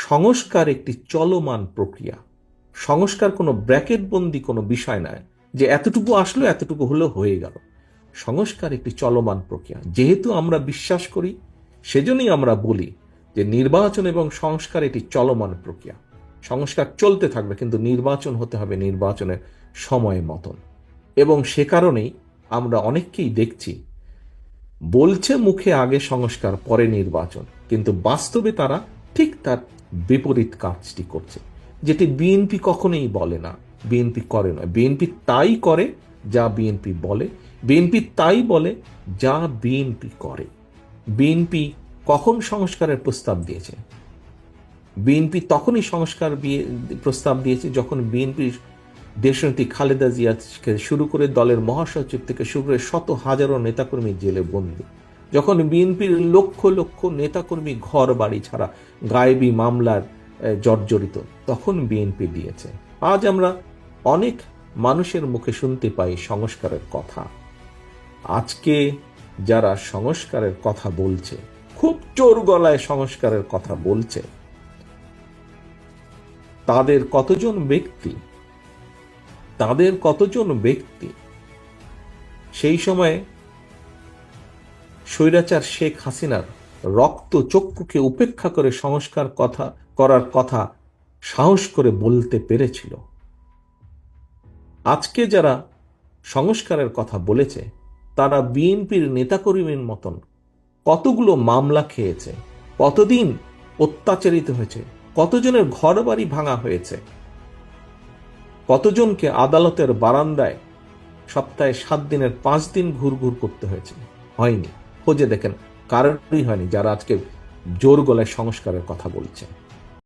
সংস্কার একটি চলমান প্রক্রিয়া। সংস্কার কোনো ব্র্যাকেটবন্দি কোনো বিষয় নয় যে এতটুকু আসলো এতটুকু হলো হয়ে গেল। সংস্কার একটি চলমান প্রক্রিয়া। যেহেতু আমরা বিশ্বাস করি, সেজন্যই আমরা বলি যে নির্বাচন এবং সংস্কার একটি চলমান প্রক্রিয়া। সংস্কার চলতে থাকবে, কিন্তু নির্বাচন হতে হবে নির্বাচনের সময় মতন। এবং সে কারণেই আমরা অনেককেই দেখছি বলছে মুখে আগে সংস্কার পরে নির্বাচন, কিন্তু বাস্তবে তারা ঠিক তার বিপরীত কাজটি করছে, যেটি বিএনপি কখনোই বলে না, বিএনপি করে না। বিএনপি তাই করে যা বিএনপি বলে, বিএনপি তাই বলে যা বিএনপি করে। বিএনপি কখন সংস্কারের প্রস্তাব দিয়েছে? বিএনপি তখনই সংস্কার প্রস্তাব দিয়েছে যখন বিএনপির দেশনেত্রী খালেদা জিয়াকে শুরু করে দলের মহাসচিব থেকে শুরু করে শত হাজারো নেতাকর্মী জেলে বন্দী, যখন বিএনপির লক্ষ লক্ষ নেতাকর্মী ঘর বাড়ি ছাড়া গায়েবী মামলার জর্জরিত, তখন বিএনপি দিয়েছে। আজ আমরা অনেক মানুষের মুখে শুনতে পাই সংস্কারের কথা। আজকে যারা সংস্কারের কথা বলছে, খুব চোর গলায় সংস্কারের কথা বলছে, তাদের কতজন ব্যক্তি সেই সময়ে স্বৈরাচার শেখ হাসিনার রক্ত চক্ষুকে উপেক্ষা করে সংস্কার করার কথা সাহস করে বলতে পেরেছিল? আজকে যারা সংস্কারের কথা বলেছে, তারা বিএনপির নেতাকর্মীর মতন কতগুলো মামলা খেয়েছে, কতদিন অত্যাচারিত হয়েছে, কতজনের ঘর বাড়ি ভাঙা হয়েছে, কতজনকে আদালতের বারান্দায় সপ্তাহে 7 দিনের 5 দিন ঘুরঘুর করতে হয়েছে? হয়নি। খোঁজে দেখেন, কারোরই হয়নি যারা আজকে জোর গলায় সংস্কারের কথা বলছে।